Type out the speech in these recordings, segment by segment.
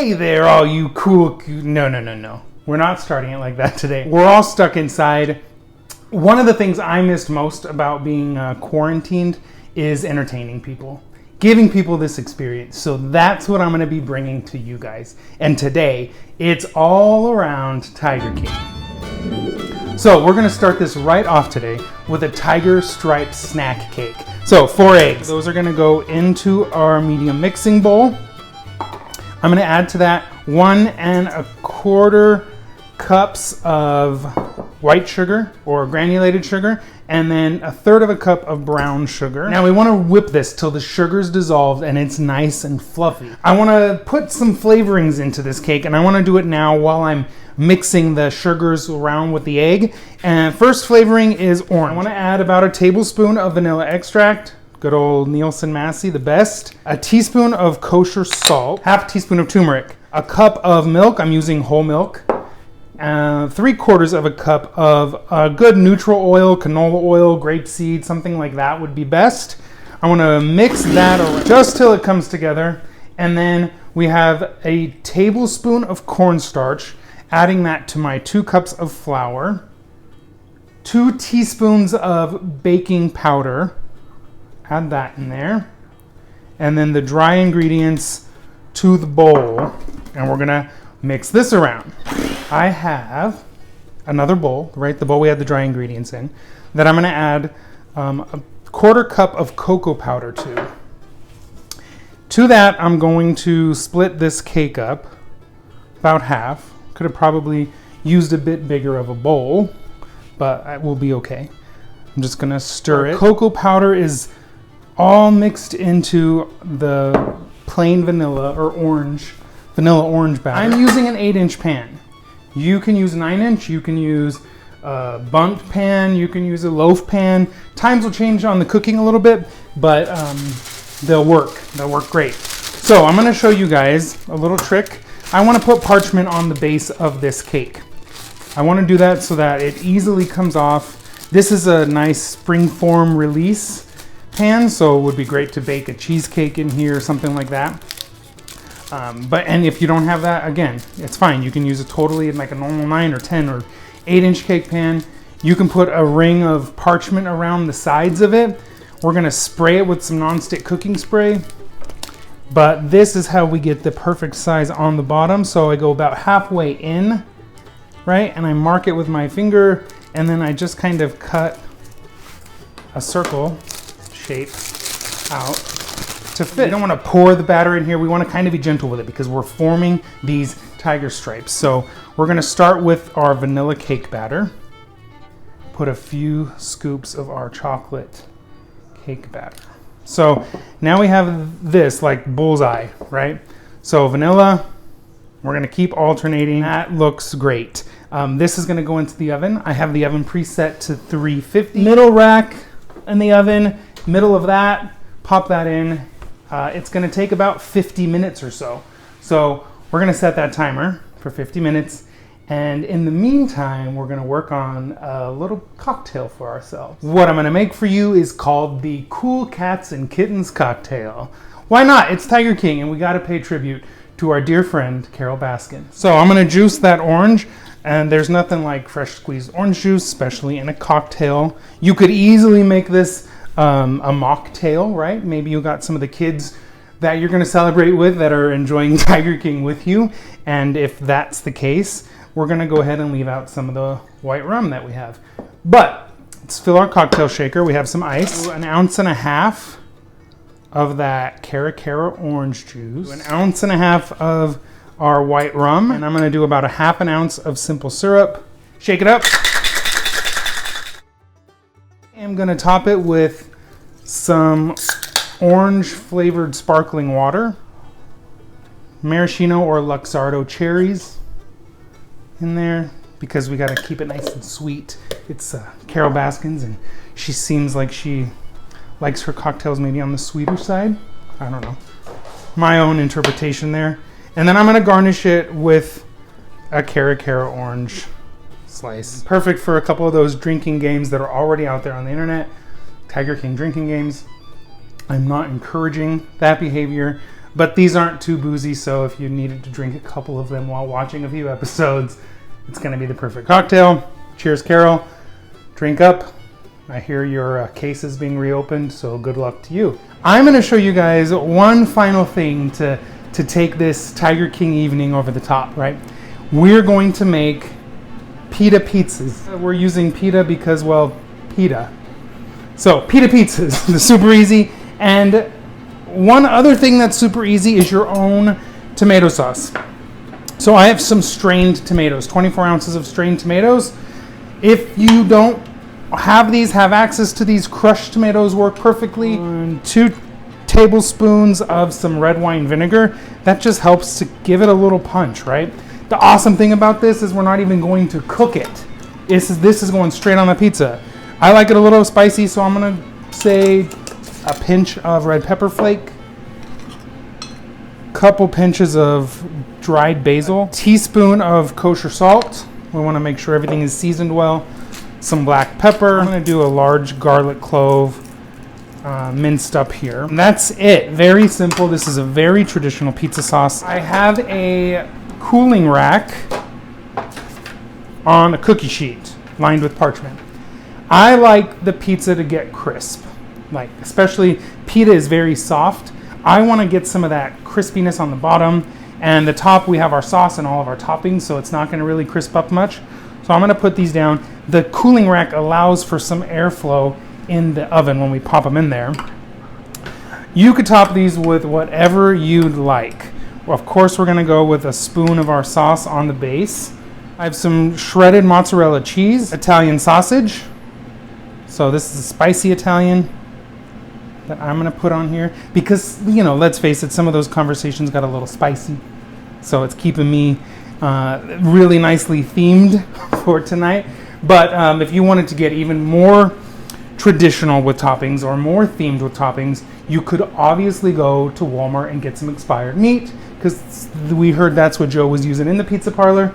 Hey there, all you cool... No. We're not starting it like that today. We're all stuck inside. One of the things I missed most about being quarantined is entertaining people. Giving people this experience. So that's what I'm going to be bringing to you guys. And today, it's all around Tiger King. So we're going to start this right off today with a tiger stripe snack cake. So 4 eggs. Those are going to go into our medium mixing bowl. I'm going to add to that 1 1/4 cups of white sugar or granulated sugar, and then 1/3 cup of brown sugar. Now we want to whip this till the sugar's dissolved and it's nice and fluffy. I want to put some flavorings into this cake, and I want to do it now while I'm mixing the sugars around with the egg. And first flavoring is orange. I want to add about 1 tablespoon of vanilla extract. Good old Nielsen Massey, the best. 1 teaspoon of kosher salt. 1/2 teaspoon of turmeric. 1 cup of milk. I'm using whole milk. 3/4 cup of good neutral oil, canola oil, grapeseed, something like that would be best. I want to mix that around just till it comes together. And then we have 1 tablespoon of cornstarch, adding that to my 2 cups of flour. 2 teaspoons of baking powder. Add that in there. And then the dry ingredients to the bowl. And we're gonna mix this around. I have another bowl, right? The bowl we had the dry ingredients in, that I'm gonna add 1/4 cup of cocoa powder to. To that, I'm going to split this cake up about half. Could have probably used a bit bigger of a bowl, but it will be okay. I'm just gonna stir it. Cocoa powder is all mixed into the plain vanilla or vanilla orange batter. I'm using an 8-inch pan. You can use 9-inch, you can use a bundt pan, you can use a loaf pan. Times will change on the cooking a little bit, but they'll work great. So I'm gonna show you guys a little trick. I wanna put parchment on the base of this cake. I wanna do that so that it easily comes off. This is a nice springform release pan, so it would be great to bake a cheesecake in here or something like that. And if you don't have that, again, it's fine. You can use it totally in like a normal 9 or 10 or 8-inch cake pan. You can put a ring of parchment around the sides of it. We're gonna spray it with some nonstick cooking spray. But this is how we get the perfect size on the bottom. So I go about halfway in, right? And I mark it with my finger, and then I just kind of cut a circle shape out to fit. We don't want to pour the batter in here. We want to kind of be gentle with it because we're forming these tiger stripes. So we're going to start with our vanilla cake batter. Put a few scoops of our chocolate cake batter. So now we have this like bullseye, right? So vanilla, we're going to keep alternating. That looks great. This is going to go into the oven. I have the oven preset to 350. Middle rack in the oven. Middle of that, pop that in. It's gonna take about 50 minutes or so. So we're gonna set that timer for 50 minutes. And in the meantime, we're gonna work on a little cocktail for ourselves. What I'm gonna make for you is called the Cool Cats and Kittens cocktail. Why not? It's Tiger King, and we gotta pay tribute to our dear friend, Carol Baskin. So I'm gonna juice that orange. And there's nothing like fresh squeezed orange juice, especially in a cocktail. You could easily make this a mocktail, right? Maybe you got some of the kids that you're going to celebrate with that are enjoying Tiger King with you. And if that's the case, we're going to go ahead and leave out some of the white rum that we have. But let's fill our cocktail shaker. We have some ice, 1.5 ounces of that Cara orange juice, 1.5 ounces of our white rum, and I'm going to do about 1/2 ounce of simple syrup. Shake it up. I'm going to top it with some orange flavored sparkling water, maraschino or Luxardo cherries in there because we got to keep it nice and sweet. It's Carol Baskin's, and she seems like she likes her cocktails maybe on the sweeter side. I don't know. My own interpretation there. And then I'm going to garnish it with a Cara orange slice. Perfect for a couple of those drinking games that are already out there on the internet. Tiger King drinking games. I'm not encouraging that behavior. but these aren't too boozy, so if you needed to drink a couple of them while watching a few episodes, it's going to be the perfect cocktail. Cheers, Carol. Drink up. I hear your case is being reopened, so good luck to you. I'm going to show you guys one final thing to take this Tiger King evening over the top, right? We're going to make pita pizzas. We're using pita because, well, pita. So, pita pizzas, they're super easy. And one other thing that's super easy is your own tomato sauce. So I have some strained tomatoes, 24 ounces of strained tomatoes. If you don't have these, have access to these, crushed tomatoes work perfectly. 2 tablespoons of some red wine vinegar. That just helps to give it a little punch, right? The awesome thing about this is we're not even going to cook it. This is going straight on the pizza. I like it a little spicy, so I'm gonna say a pinch of red pepper flake, couple pinches of dried basil, teaspoon of kosher salt. We want to make sure everything is seasoned well. Some black pepper. I'm going to do a large garlic clove minced up here. And that's it. Very simple. This is a very traditional pizza sauce. I have a cooling rack on a cookie sheet lined with parchment. I like the pizza to get crisp. Like, especially pita is very soft. I want to get some of that crispiness on the bottom, and the top we have our sauce and all of our toppings, so it's not going to really crisp up much. So I'm going to put these down. The cooling rack allows for some airflow in the oven when we pop them in there. You could top these with whatever you'd like. Well, of course, we're going to go with a spoon of our sauce on the base. I have some shredded mozzarella cheese, Italian sausage. So this is a spicy Italian that I'm going to put on here because, you know, let's face it, some of those conversations got a little spicy. So it's keeping me really nicely themed for tonight. But if you wanted to get even more traditional with toppings or more themed with toppings, you could obviously go to Walmart and get some expired meat because we heard that's what Joe was using in the pizza parlor.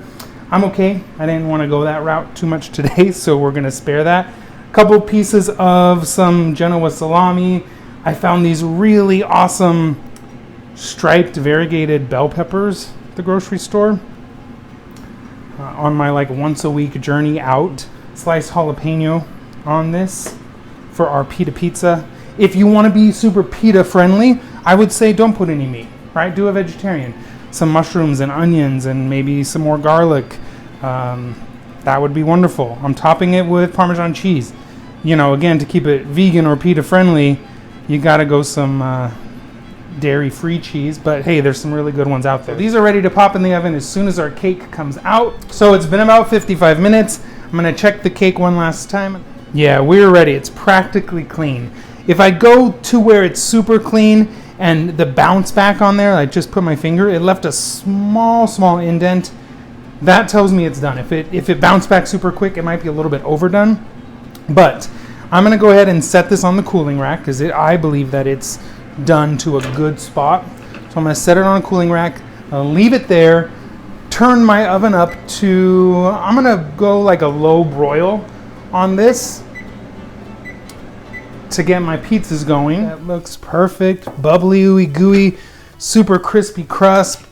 I'm okay. I didn't want to go that route too much today, so we're going to spare that. A couple pieces of some Genoa salami. I found these really awesome striped variegated bell peppers at the grocery store on my like once a week journey out. Sliced jalapeno on this for our pita pizza. If you want to be super pita friendly, I would say don't put any meat, right? Do a vegetarian. Some mushrooms and onions and maybe some more garlic. That would be wonderful. I'm topping it with Parmesan cheese. You know, again, to keep it vegan or pita friendly, you gotta go some dairy-free cheese, but hey, there's some really good ones out there. These are ready to pop in the oven as soon as our cake comes out. So it's been about 55 minutes. I'm gonna check the cake one last time. Yeah, we're ready. It's practically clean. If I go to where it's super clean and the bounce back on there, I just put my finger, it left a small indent. That tells me it's done. If it bounced back super quick, it might be a little bit overdone. But I'm going to go ahead and set this on the cooling rack because I believe that it's done to a good spot. So I'm going to set it on a cooling rack, I'll leave it there, turn my oven up to, I'm going to go like a low broil on this to get my pizzas going. That looks perfect. Bubbly, ooey gooey, super crispy crust.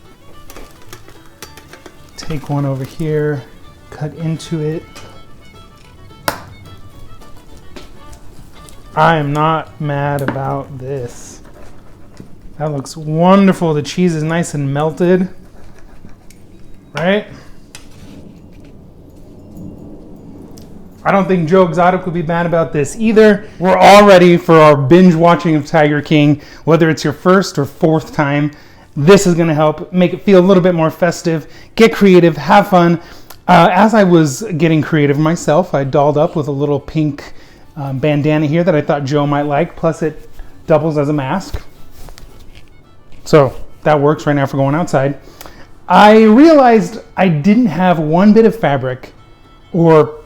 Take one over here, cut into it. I am not mad about this. That looks wonderful. The cheese is nice and melted, right? I don't think Joe Exotic would be mad about this either. We're all ready for our binge watching of Tiger King. Whether it's your first or fourth time, this is gonna help make it feel a little bit more festive. Get creative, have fun. As I was getting creative myself, I dolled up with a little pink bandana here that I thought Joe might like, plus it doubles as a mask. So that works right now for going outside. I realized I didn't have one bit of fabric or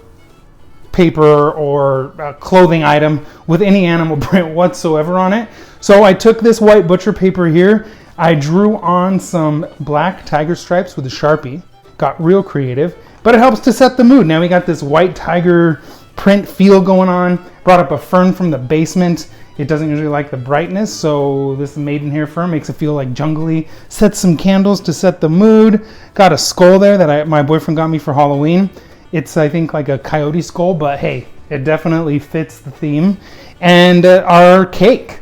paper or a clothing item with any animal print whatsoever on it. So I took this white butcher paper here, I drew on some black tiger stripes with a Sharpie, got real creative, but it helps to set the mood. Now we got this white tiger print feel going on, brought up a fern from the basement It doesn't usually like the brightness, so this Maiden Hair Fir makes it feel like jungly. Set some candles to set the mood. Got a skull there that my boyfriend got me for Halloween. It's, I think, like a coyote skull, but hey, it definitely fits the theme. And our cake.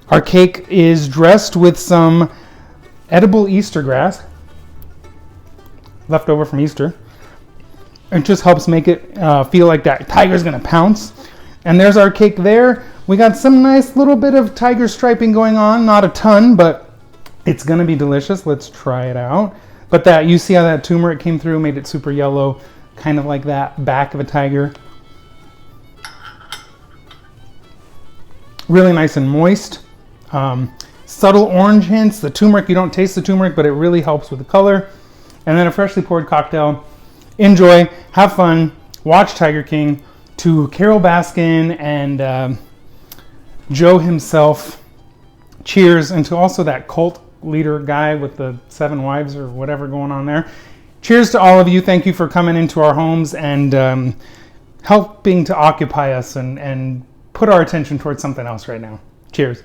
Our cake is dressed with some edible Easter grass, left over from Easter. It just helps make it feel like that tiger's gonna pounce. And there's our cake there. We got some nice little bit of tiger striping going on, not a ton, but it's gonna be delicious. Let's try it out. But that, you see how that turmeric came through, made it super yellow, kind of like that back of a tiger. Really nice and moist. Subtle orange hints. The turmeric, you don't taste the turmeric, but it really helps with the color. And then a freshly poured cocktail. Enjoy, have fun, watch Tiger King. To Carol Baskin and Joe himself, cheers. And to also that cult leader guy with the 7 wives or whatever going on there. Cheers to all of you. Thank you for coming into our homes and helping to occupy us and put our attention towards something else right now. Cheers.